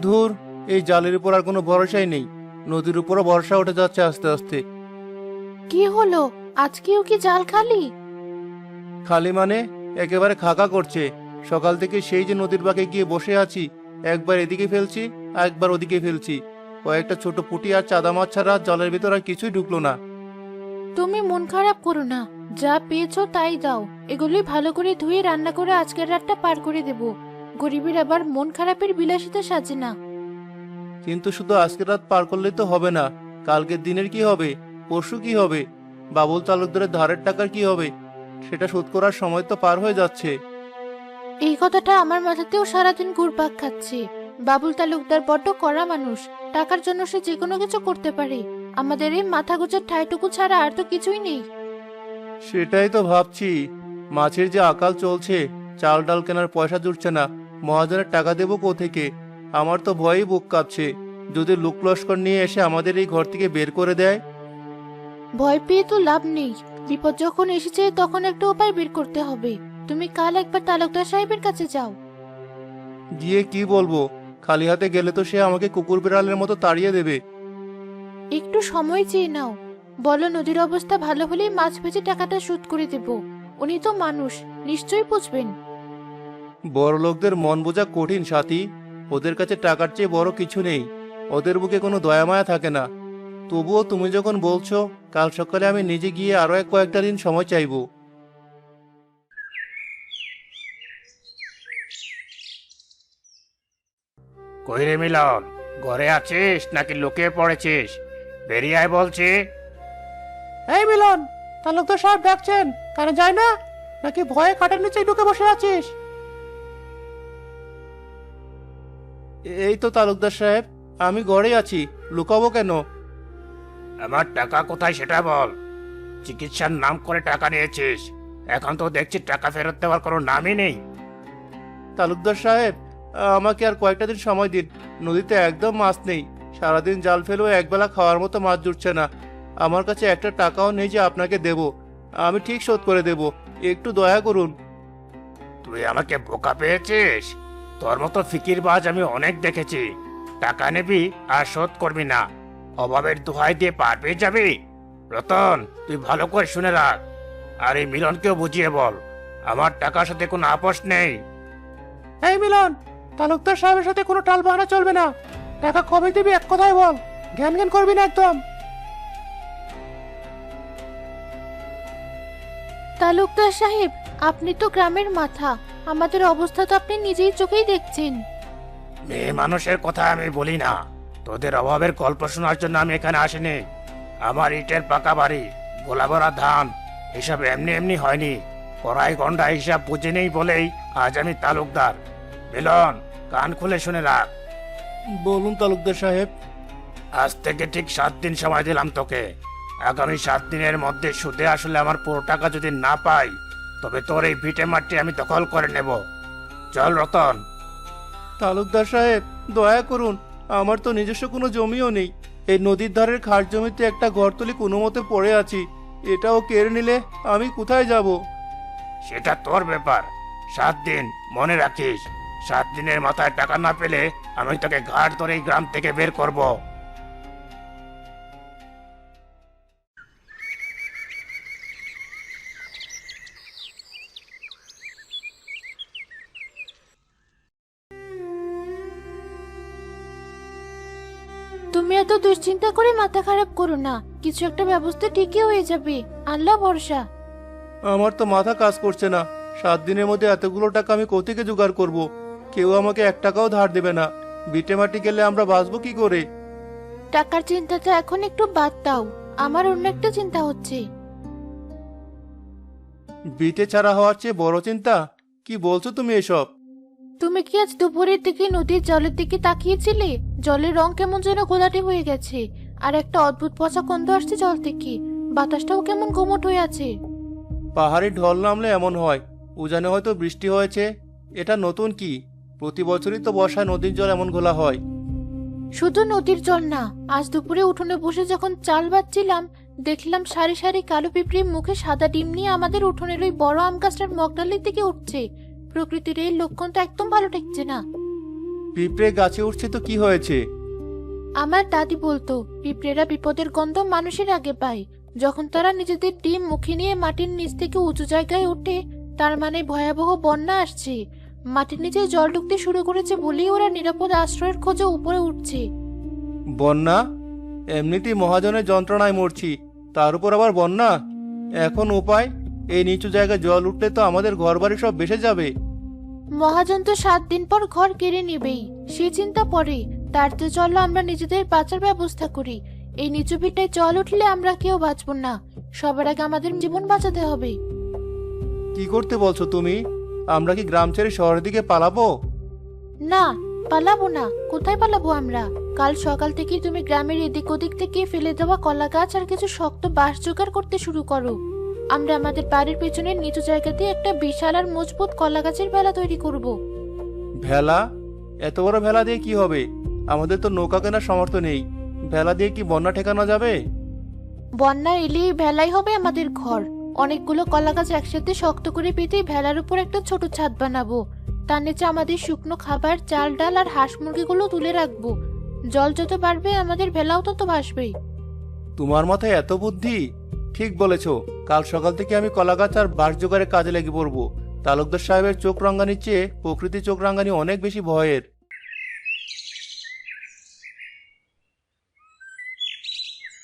ধুর, এই জালের উপর আর কোনো ভরসাই নেই। নদীর উপরও ভরসা উঠে যাচ্ছে আস্তে আস্তে। কি হলো, আজকেও কি জাল খালি? খালি মানে একেবারে খাকা করছে। সকাল থেকে সেই যে নদীর বাঁকে গিয়ে বসে আছি, একবার এদিকে ফেলছি আর একবার ওদিকে ফেলছি। কয়েকটা ছোট পুঁটি আর চাদা মাছ ছাড়া জলের ভিতর আর কিছুই ঢুকলো না। তুমি মন খারাপ করো না, যা পেয়েছো তাই দাও। এগুলি ভালো করে ধুয়ে রান্না করে আজকের রাতটা পার করে দেব। গরিবের আবার মন খারাপের বিলাসিতা সাজে না। কিন্তু শুধু আজকের রাত পার করলেই তো হবে না। কালকের দিনের কি হবে, পরশু কি হবে, বাবুল তালুকদারের ধারের টাকার কি হবে? সেটা শোধ করার সময় তো পার হয়ে যাচ্ছে। এই কথাটা আমার মাথাতেও সারাদিন ঘুরপাক খাচ্ছে। বাবুল তালুকদার বড্ড কড়া মানুষ। টাকার জন্য সে যে কোনো কিছু করতে পারে। আমাদের এই মাথা গোজার ঠাইটুকু ছাড়া আর তো কিছুই নেই। সেটাই তো ভাবছি। মাছের যে আকাল চলছে, চাল ডাল কেনার পয়সা জুটছে না। মহাজনের টাকা দেবো কোত্থেকে? আমার তো ভয়েই বুক কাঁপছে। যদি লোক লস্কর নিয়ে এসে আমাদের এই ঘর থেকে বের করে দেয়। ভয় পেয়ে তো লাভ নেই। বিপদ যখন এসেছে তখন একটা উপায় বের করতে হবে। তুমি কাল একবার তালুকদার সাহেবের কাছে যাও। গিয়ে কি বলবো? খালি হাতে গেলে তো সে আমাকে কুকুর বিড়ালের মতো তাড়িয়ে দেবে। একটু সময় চেয়ে নাও। বলো নদীর অবস্থা ভালো হলেই মাছ ভেজে টাকাটা শোধ করে দেব। উনি তো মানুষ, নিশ্চয়ই বুঝবেন। বড় লোকদের মন বোঝা কঠিন সাথী। ওদের কাছে টাকার চেয়ে বড় কিছু নেই। ওদের বুকে কোনো দয়া মায়া থাকে না। তবুও তুমি যখন বলছো, কাল সকালে আমি নিজে গিয়ে আরো কয়েকটা দিন সময় চাইবো। কই রে মিলন, ঘরে আছিস নাকি লুকিয়ে পড়েছিস? বেরিয়ে আয় বলছি। এই মিলন, তালুকদার সাহেব ডাকছেন, কানে যায় না নাকি ভয়ে খাটের নিচে ঢুকে বসে আছিস? এই তো তালুকদার সাহেব, আমি ঘরেই আছি। লুকাবো কেন? আমার টাকা কোথায় সেটা বল। চিকিৎসার নাম করে টাকা নিয়েছিস, এখন তো দেখছি টাকা ফেরত দেওয়ার কোনো নামই নেই। তালুকদার সাহেব, আমাকে আর কয়েকটা দিন সময় দিন। নদীতে একদম মাছ নেই। সারাদিন জাল ফেলেও একবেলা খাওয়ার মতো মাছ জুটছে না। আমার কাছে একটা টাকাও নেই যে আপনাকে দেব। আমি ঠিক শোধ করে দেব, একটু দয়া করুন। তুই আমাকে বোকা পেয়েছিস? তোর মতো ফিকিরবাজ আমি অনেক দেখেছি। টাকা নিবি আর শোধ করবি না, অভাবের দোহাই দিয়ে পার পেয়ে যাবি। রতন, তুই ভালো করে শুনে রাখ, আর এই মিলনকেও বুঝিয়ে বল, আমার টাকার সাথে কোনো আপোষ নেই। এই মিলন, তালুকদার সাহেবের সাথে কোনো টাল বাহানা চলবে না। টাকা কবে দিবি এক কথায় বল, জ্ঞান জ্ঞান করবি না একদম। তালুকদার সাহেব, আপনি তো গ্রামের মাথা। আমাদের অবস্থা তো আপনি নিজেই চোখেই দেখছেন। মেয়ে মানুষের কথা আমি বলি না। তোদের অভাবের গল্প শোনার জন্য আমি এখানে আসিনি। আমার ইটের পাকা বাড়ি, গোলা ভরা ধান, এসব এমনি এমনি হয়নি। কড়াই গন্ডা হিসাব বুঝে নেই বলেই আজ আমি তালুকদার। মিলন, কান খুলে শুনে রাখ। বলুন তালুকদার সাহেব। আজ থেকে ঠিক 7 দিন সময় দিলাম তোকে। আগামী 7 দিনের মধ্যে সুদে আসলে আমার পুরো টাকা যদি না পাই, তবে তোর এই ভিটে মাটি আমি দখল করে নেব। চল রতন। তালুকদার সাহেব, দয়া করুন। আমার তো নিজস্ব কোনো জমিও নেই। এই নদীর ধারের খাস জমিতে একটা ঘরতলি কোনো মতে পড়ে আছি। এটাও কেড়ে নিলে আমি কোথায় যাব? সেটা তোর ব্যাপার। 7 দিন, মনে রাখিস। 7 দিনের মাথায় টাকা না পেলে আমি তোকে ঘাট ধরে এই গ্রাম থেকে বের করব। তুমি এত দুশ্চিন্তা করে মাথা খারাপ করো না। কিছু একটা ব্যবস্থা ঠিকই হয়ে যাবে, আল্লাহ ভরসা। আমার তো মাথা কাজ করছে না। 7 দিনের মধ্যে এতগুলো টাকা আমি কোত্থেকে জোগাড় করব? কেউ আমাকে 1 টাকাও ধার দেবে না। ভিটে মাটি গেলে আমরা বাঁচবো কি করে? টাকার চিন্তাটা এখন একটু বাদ দাও। আমার অন্য একটা চিন্তা হচ্ছে। ভিটে ছাড়া হওয়ার চেয়ে বড় চিন্তা? কি বলছো তুমি এসব? তুমি কি আজ দুপুরের দিকে নদীর জলের দিকে তাকিয়েছিলে? জলের রং কেমন যেন ঘোলাটে হয়ে গেছে, আর একটা অদ্ভুত পচা গন্ধ আসছে জল থেকে। বাতাসটাও কেমন গুমোট হয়ে আছে। পাহাড়ে ঢল নামলে এমন হয়। উজানে হয়তো বৃষ্টি হয়েছে। এটা নতুন কি? প্রতি বছরই তো বর্ষায় নদীর জল এমন ঘোলা হয়। শুধু নদীর জল না, আজ দুপুরে উঠোনে বসে যখন চাল বাচ্ছিলাম, দেখলাম সারি সারি কালো পিঁপড়ে মুখে সাদা ডিম নিয়ে আমাদের উঠোনের ওই বড় আম গাছটার মগডালের দিকে উঠছে। প্রকৃতির এই লক্ষণ তো একদম ভালো ঠেকছে না। পিঁপড়ে গাছে উঠছে তো কি হয়েছে? আমার দাদি বলতো পিঁপড়েরা বিপদের গন্ধ মানুষের আগে পায়। যখন তারা নিজেদের ডিম মুখে নিয়ে মাটির নিচ থেকে উঁচু জায়গায় ওঠে, তার মানে ভয়াবহ বন্যা আসছে। মাটির নিচে জল ঢুকতে শুরু করেছে বলেই ওরা নিরাপদ আশ্রয়ের খোঁজে উপরে উঠছে। বন্যা? এমনিতেই মহাজনের যন্ত্রণায় মরছি, তার উপর আবার বন্যা। এখন উপায়? এই নিচু জায়গায় জল উঠলে তো আমাদের ঘরবাড়ি সব ভেসে যাবে। মহাজন তো 7 দিন পর ঘর কেড়ে নেবেই, সে চিন্তা পরে। তার তো চলো আমরা নিজেদের বাঁচার ব্যবস্থা করি। এই নিচু ভিটায় জল উঠলে আমরা কেউ বাঁচবো না। সবার আগে আমাদের জীবন বাঁচাতে হবে। কি করতে বলছো তুমি? আমরা কি গ্রাম ছেড়ে শহরের দিকে পালাবো? না, পালাবো না। কোথায় পালাবো আমরা? কাল সকাল থেকেই তুমি গ্রামের এদিক ওদিক থেকে ফেলে দেওয়া কলা গাছ আর কিছু শক্ত বাঁশ জোগাড় করতে শুরু করো। আমরা আমাদের বাড়ির পেছনের নিচু জায়গাতে একটা বিশাল আর মজবুত কলা গাছের ভেলা তৈরি করব। ভেলা? এত বড় ভেলা দিয়ে কি হবে? আমাদের তো নৌকা কেনার সামর্থ্য নেই। ভেলা দিয়ে কি বন্যা ঠেকানো যাবে? বন্যা এলেই ভেলাই হবে আমাদের ঘর। অনেকগুলো কলা গাছ একসাথে শক্ত করে পেতে ভেলার উপর একটা ছোট ছাদ বানাবো। তার নিচে আমাদের শুকনো খাবার, চাল ডাল আর হাঁস মুরগিগুলো তুলে রাখবো। জল যত বাড়বে আমাদের ভেলাও তত ভাসবে। তোমার মাথায় এত বুদ্ধি! ঠিক বলেছ। কাল সকাল থেকে আমি কলা গাছ আর বাঁশ জোগাড়ে কাজে লেগে পড়বো। তালুকদার সাহেবের চোখ রাঙানির চেয়ে প্রকৃতি চোখ রাঙানি অনেক বেশি ভয়ের।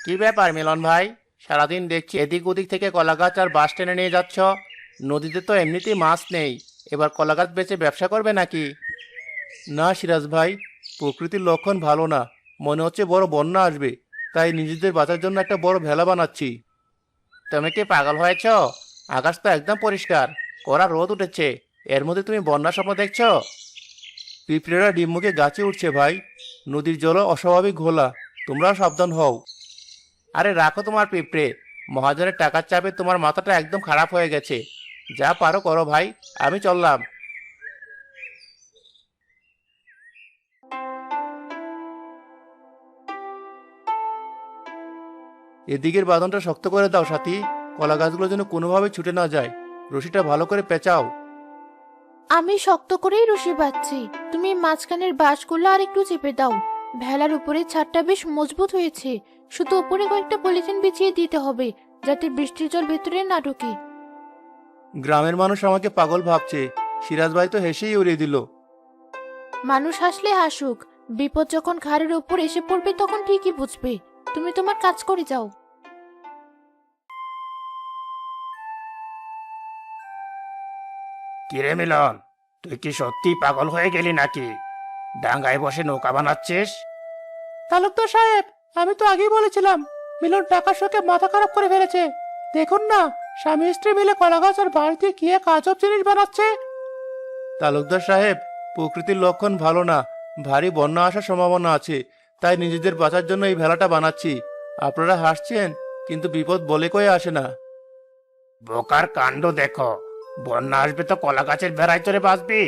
কি ব্যাপার মিলন ভাই? সারাদিন দেখছি এদিক ওদিক থেকে কলা গাছ আর বাঁশ টেনে নিয়ে যাচ্ছ। নদীতে তো এমনিতেই মাছ নেই, এবার কলা গাছ বেচে ব্যবসা করবে নাকি? না সিরাজ ভাই, প্রকৃতির লক্ষণ ভালো না। মনে হচ্ছে বড় বন্যা আসবে, তাই নিজেদের বাঁচার জন্য একটা বড় ভেলা বানাচ্ছি। তুমি কি পাগল হয়েছ? আকাশ তো একদম পরিষ্কার, কড়া রোদ উঠেছে, এর মধ্যে তুমি বন্যার স্বপ্ন দেখছো? পিঁপড়েরা ডিম মুখে গাছে উঠছে ভাই। নদীর জলও অস্বাভাবিক ঘোলা, তোমরাও সাবধান হও। আরে রাখো তোমার পিঁপড়ে, মহাজনের টাকার চাপে তোমার মাথাটা একদম খারাপ হয়ে গেছে। যা পারো করো ভাই, আমি চললাম। এদিকের বাঁধনটা শক্ত করে দাও সাথী, কলা গাছগুলো যেন কোনোভাবে ছুটে না যায়। রশিটা ভালো করে পেঁচাও। আমি শক্ত করেই রশি বাঁধছি, তুমি মাঝখানের বাঁশগুলো আর একটু চেপে দাও। ভেলার উপরে ছাদটা বেশ মজবুত হয়েছে, শুধু উপরে কয়েকটা পলিথিন বিছিয়ে দিতে হবে, যাতে বৃষ্টির জল ভেতরে না ঢোকে। গ্রামের মানুষ আমাকে পাগল ভাবছে, সিরাজ ভাই তো হেসেই উড়িয়ে দিল। মানুষ হাসলে হাসুক, বিপদ যখন ঘাড়ের উপর এসে পড়বে তখন ঠিকই বুঝবে। তুমি তোমার কাজ করে যাও। কিরে মিলন, তুই কি সত্যি পাগল হয়ে গেলি নাকি? ডাঙ্গায় বসে নৌকা বানাচ্ছিস? তালুকদার সাহেব, আমি তো আগেই বলেছিলাম মিলন টাকার শোকে মাথা খারাপ করে ফেলেছে। দেখুন না, স্বামী স্ত্রী মিলে কলা গাছ আর বাঁশ দিয়ে কি এক আজব জিনিস বানাচ্ছে। তালুকদার সাহেব, প্রকৃতির লক্ষণ ভালো না, ভারী বন্যা আসার সম্ভাবনা আছে, তাই নিজেদের বাঁচার জন্য এই ভেলাটা বানাচ্ছি। আপনারা হাসছেন, কিন্তু বিপদ বলে কয়ে আসে না। বোকার কাণ্ড দেখো, বন্যা আসবে তো কলা গাছের বেড়ায় চড়ে বাঁচবি?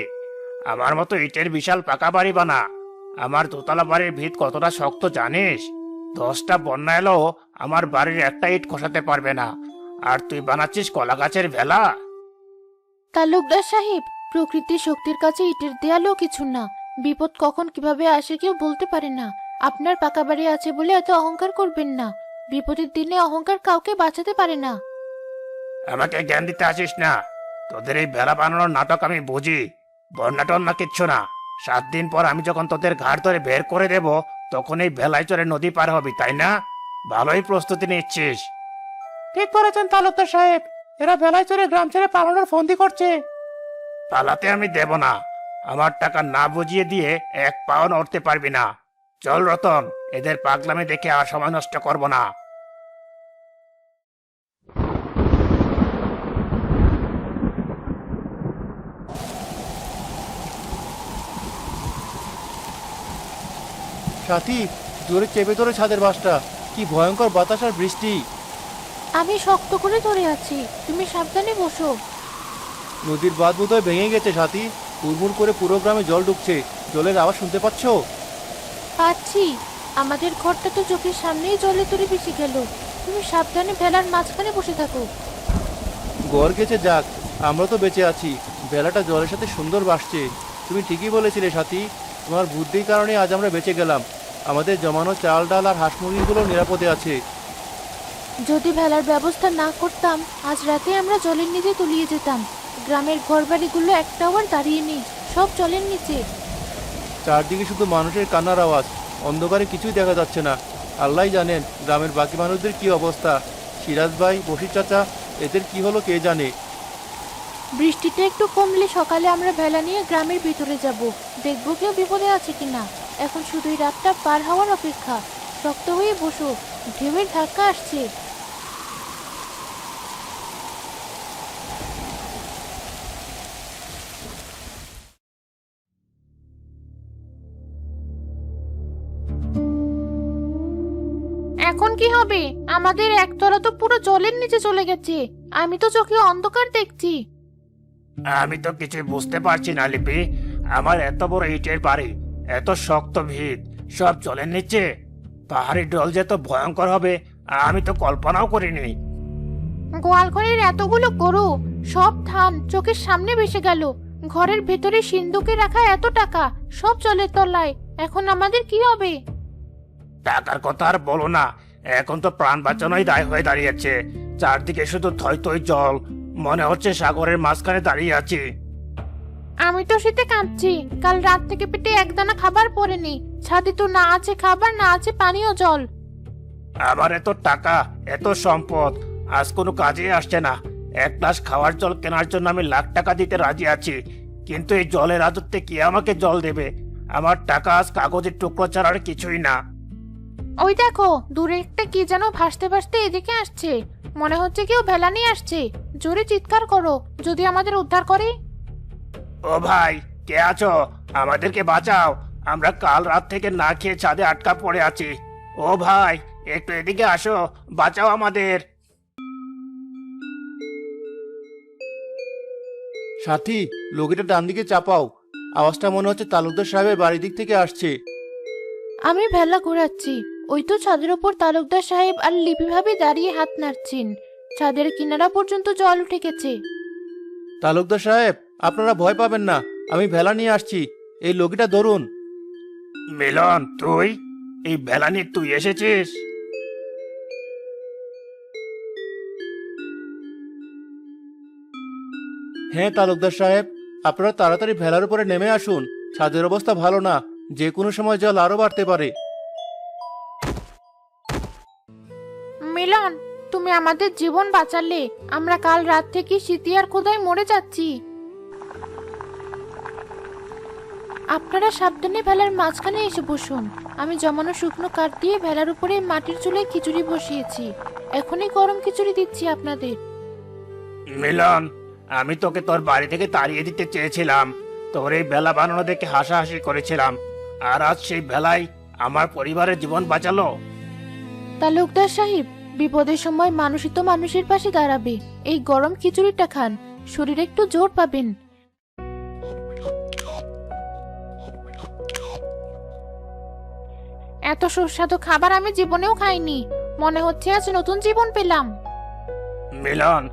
আমার মতো ইটের বিশাল পাকা বাড়ি বানা। আমার দোতলা বাড়ির ভিত কতটা শক্ত জানিস? 10টা বন্যা এলো আমার বাড়ির একটা ইট খসাতে পারবে না, আর তুই বানাচ্ছিস কলা গাছের ভেলা? তালুকদার সাহেব, প্রকৃতির শক্তির কাছে ইটের দেয়ালও কিছু না। বিপদ কখন কিভাবে আসে কেউ বলতে পারে না। আপনার পাকা বাড়ি আছে বলে এত অহংকার করবেন না। বিপদের দিনে অহংকার কাউকে বাঁচাতে পারে না। আমাকে জ্ঞান দিতে আসিস না। তোদের এই ভেলা বানানোর নাটক আমি বুঝি। বন্যা টন্যা কিচ্ছু না। 7 দিন পর আমি যখন তোদের ঘাট ধরে বের করে দেব, তখন এই ভেলায় চড়ে নদী পার হবি, তাই না? ভালোই প্রস্তুতি নিচ্ছিস। ঠিক করেছেন তালুকদার সাহেব, এরা ভেলায় চড়ে গ্রাম ছেড়ে পালানোর ফন্দি করছে। পালাতে আমি দেব না। আমার টাকা না বুঝিয়ে দিয়ে 1 পাও নড়তে পারবি না। চল রতন, এদের পাগলামি দেখে আর সময় নষ্ট করব না। সাথী, জোরে চেপে ধরে ছাদের বাসটা, কি ভয়ঙ্কর বাতাস আর বৃষ্টি। আমি শক্ত করে ধরে আছি, তুমি সাবধানে বসো। নদীর বাঁধ বোধহয় ভেঙে গেছে সাথী, হুড়মুড় করে পুরো গ্রামে জল ঢুকছে। জলের আওয়াজ শুনতে পাচ্ছো? পাচ্ছি। আমাদের ঘরটা তো চোখের সামনেই জলে তরে ভেসে গেল। তুমি সাবধানে ভেলার মাঝখানে বসে থাকো। গড় গেছে যাক, আমরা তো বেঁচে আছি। বেলাটা জলের সাথে সুন্দর ভাসছে। তুমি ঠিকই বলেছিলে সাথী, তোমার বুদ্ধির কারণে আজ আমরা বেঁচে গেলাম। আমাদের জমানো চাল ডাল আর হাঁস মুরগিগুলো নিরাপদে আছে। যদি ভেলার ব্যবস্থা না করতাম আজ রাতে আমরা জলের নিচে তলিয়ে যেতাম। গ্রামের ঘরবাড়িগুলো একটাও আর দাঁড়িয়ে নেই, সব জলের নিচে। চারদিকে শুধু মানুষের কান্নার আওয়াজ, অন্ধকারে কিছুই দেখা যাচ্ছে না। আল্লাহ জানেন গ্রামের বাকি মানুষদের কি অবস্থা। সিরাজ ভাই, বশির চাচা, এদের কি হলো কে জানে। বৃষ্টিটা একটু কমলে সকালে আমরা ভেলা নিয়ে গ্রামের ভিতরে যাব, দেখবো কেউ বিপদে আছে কিনা। এখন শুধুই রাতটা পার হওয়ার অপেক্ষা। শক্ত হয়ে বসো, ঢেউয়ের ধাক্কা আসছে। এখন কি হবে? আমাদের একতলা তো পুরো জলের নিচে চলে গেছে। আমি তো চোখে অন্ধকার দেখছি। আমি তো কিছু বুঝতে পারছি না লিপি। আমার এত বড় ইটের বাড়ি, এত শক্ত ভিত, সব জলের নিচে। পাহাড়ি ঢল যে এত ভয়ঙ্কর হবে আমি তো কল্পনাও করিনি। গোয়ালঘরের এতগুলো গরু, সব ধান চোখের সামনে ভেসে গেল। ঘরের ভেতরে সিন্ধুকে রাখা এত টাকা, সব জলের তলায়। এখন আমাদের কি হবে? টাকার কথা আর বলো না, এখন তো প্রাণ বাঁচানোই দায় হয়ে দাঁড়িয়েছে। চারদিকে শুধু থই থই জল, মনে হচ্ছে সাগরের মাঝখানে দাঁড়িয়ে আছি। আমি তো শীতে কাঁপছি। কাল রাত থেকে পেটে একদানা খাবার পড়েনি। ছাদে তো না আছে খাবার, না আছে পানীয় জল। আমার এত টাকা, এত সম্পদ আজ কোনো কাজে আসছে না। এক গ্লাস খাওয়ার জল কেনার জন্য আমি লাখ টাকা দিতে রাজি আছি, কিন্তু এই জলের রাজত্বে কে আমাকে জল দেবে? আমার টাকা আজ কাগজের টুকরো ছাড়া আর কিছুই না। ওই দেখো, দূরে একটা কি যেন ভাসতে ভাসতে এদিকে আসছে। মনে হচ্ছে কেউ ভেলা নিয়ে আসছে। জোরে চিৎকার করো, যদি আমাদের উদ্ধার করে। ও ভাই, কে আছো? আমাদেরকে বাঁচাও। আমরা কাল রাত থেকে না খেয়ে ছাদে আটকা পড়ে আছি। ও ভাই, একটু এদিকে আসো, বাঁচাও আমাদের। সাথী, লগিটা ডান দিকে চাপাও। আওয়াজটা মনে হচ্ছে তালুকদার সাহেবের বাড়ির দিক থেকে আসছে। আমি ভেলা ঘোরাচ্ছি। ওই তো ছাদের ওপর তালুকদার সাহেব আর লিপি ভাবি দাঁড়িয়ে হাত নাড়ছেন। ছাদের কিনারা পর্যন্ত জল উঠে গেছে। তালুকদার সাহেব, আপনারা ভয় পাবেন না, আমি ভেলা নিয়ে আসছি। এই লগিটা ধরুন। মিলন, তুই এই ভেলা নিয়ে তুই এসেছিস? হ্যাঁ তালুকদার সাহেব, আপনারা তাড়াতাড়ি ভেলার উপরে নেমে আসুন। ছাদের অবস্থা ভালো না, যে কোনো সময় জল আরো বাড়তে পারে। মিলন, তুমি আমাদের জীবন বাঁচালে। আমরা কাল রাত থেকে শীতে আর ক্ষুধায় মরে যাচ্ছি। আপনারা সাবধানে ভেলার মাঝখানে এসে বসুন। আমি জমানো শুকনো কাঠ দিয়ে ভেলার উপরে মাটির চুলায় খিচুড়ি বসিয়েছি। এখনই গরম খিচুড়ি দিচ্ছি আপনাদের। মিলন, আমি তোকে তোর বাড়ি থেকে তাড়িয়ে দিতে চেয়েছিলাম। তোর এই ভেলা বানানো দেখে হাসাহাসি করেছিলাম, আর আজ সেই ভেলাই আমার পরিবারের জীবন বাঁচালো। তালুকদার সাহেব, বিপদের সময় মানুষই তো মানুষের পাশে দাঁড়াবে। এই গরম খিচুড়িটা খান, শরীরে একটু জোর পাবেন। এত সুস্বাদু খাবার আমি জীবনেও খাইনি। মনে হচ্ছে আজ নতুন জীবন পেলাম। মিলন,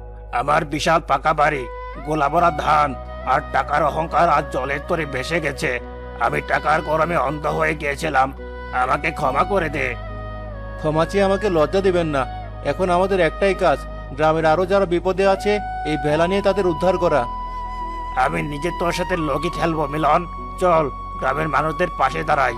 আমার বিশাল পাকা বাড়ি, গোলাভরা ধান আর টাকার অহংকার আজ জলের তরে ভেসে গেছে। আমি টাকার গরমে অন্ধ হয়ে গিয়েছিলাম, আমাকে ক্ষমা করে দে। ক্ষমা চেয়ে আমাকে লজ্জা দেবেন না। এখন আমাদের একটাই কাজ, গ্রামের আরো যারা বিপদে আছে এই ভেলা নিয়ে তাদের উদ্ধার করা। আমি নিজে তোর সাথে লগি খেলবো মিলন। চল, গ্রামের মানুষদের পাশে দাঁড়াই।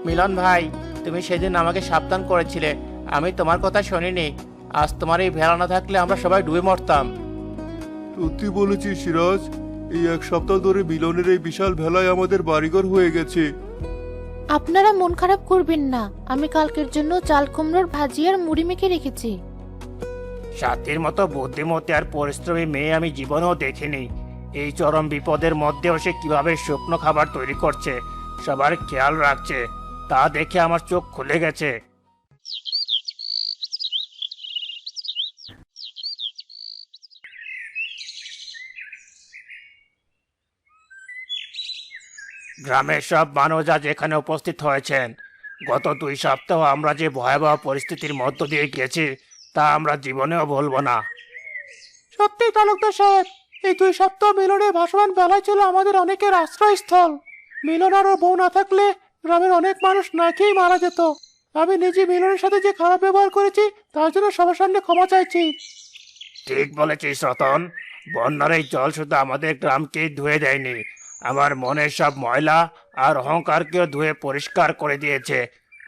মিলন ভাই, তুমি সেদিন আমাকে সাবধান করেছিলে, আমি তোমার কথা শুনিনি। আজ তোমার এই ভেলা না থাকলে আমরা সবাই ডুবে মরতাম। সত্যি বলেছিস সিরাজ, এই এক সপ্তাহ ধরে মিলনের এই বিশাল ভেলায় আমাদের বাড়িঘর হয়ে গেছে। আপনারা মন খারাপ করবেন না। আমি কালকের জন্য চাল কুমড়োর ভাজি আর মুড়ি মেখে রেখেছি। সাথীর মতো বুদ্ধিমতী আর পরিশ্রমী মেয়ে আমি জীবনেও দেখিনি। এই চরম বিপদের মধ্যেও সে কিভাবে শুকনো খাবার তৈরি করছে, সবার খেয়াল রাখছে, তা দেখে আমার চোখ খুলে গেছে। গ্রামের সব মানুষ আজ এখানে উপস্থিত হয়েছেন। গত 2 সপ্তাহ আমরা যে ভয়াবহ পরিস্থিতির মধ্য দিয়ে গেছি তা আমরা জীবনেও ভুলব না। সত্যি তালুকদার সাহেব, এই 2 সপ্তাহ মিলনের ভাসমান বেলায় ছিল আমাদের অনেকের আশ্রয়স্থল। মিলন আর ওর বউ না থাকলে গ্রামের অনেক মানুষ না খেয়েই মারা যেত। আমি নিজে মিলনের সাথে যে খারাপ ব্যবহার করেছি তার জন্য সবার সামনে ক্ষমা চাইছি। ঠিক বলেছিস রতন, বন্যার এই জল শুধু আমাদের গ্রামকে ধুয়ে দেয়নি, আমার মনের সব ময়লা আর অহংকারকেও ধুয়ে পরিষ্কার করে দিয়েছে।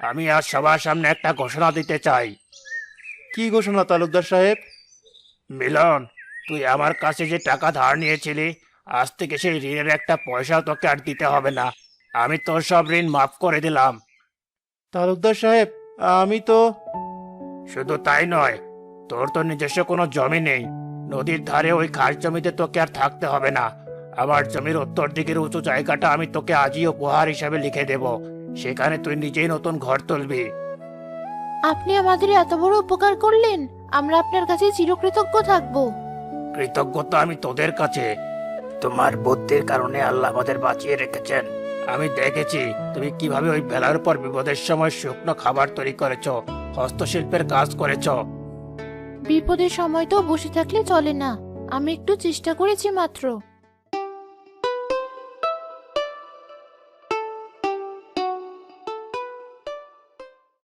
আমি আজ সবার সামনে একটা ঘোষণা দিতে চাই। কি ঘোষণা তালুকদার সাহেব? মিলন, তুই আমার কাছে যে টাকা ধার নিয়েছিলি, আজ থেকে সেই ঋণের একটা পয়সাও তোকে আর দিতে হবে না। আমি তোর সব ঋণ মাফ করে দিলাম। তালুকদার সাহেব, আমি তো শুধু তাই নয়, তোর তো নিজস্ব কোনো জমি নেই। নদীর ধারে ওই খাস জমিতে তোকে আর থাকতে হবে না। আমার জমির উত্তর দিকের উঁচু জায়গাটা আমি তোকে আজই উপহার হিসাবে লিখে দেব। সেখানে তুই নিজেই নতুন ঘর তুলবি। আপনি আমাদের এত বড় উপকার করলেন, আমরা আপনার কাছে চিরকৃতজ্ঞ থাকবো। কৃতজ্ঞতা আমি তোদের কাছে। তোমার বুদ্ধির কারণে আল্লাহ আমাদের বাঁচিয়ে রেখেছেন। আমি দেখেছি তুমি কিভাবে ওই বেলার পর বিপদের সময় শুকনো খাবার তৈরি করেছো, হস্তশিল্পের কাজ করেছো। বিপদের সময় তো বসে থাকলে চলে না, আমি একটু চেষ্টা করেছি মাত্র।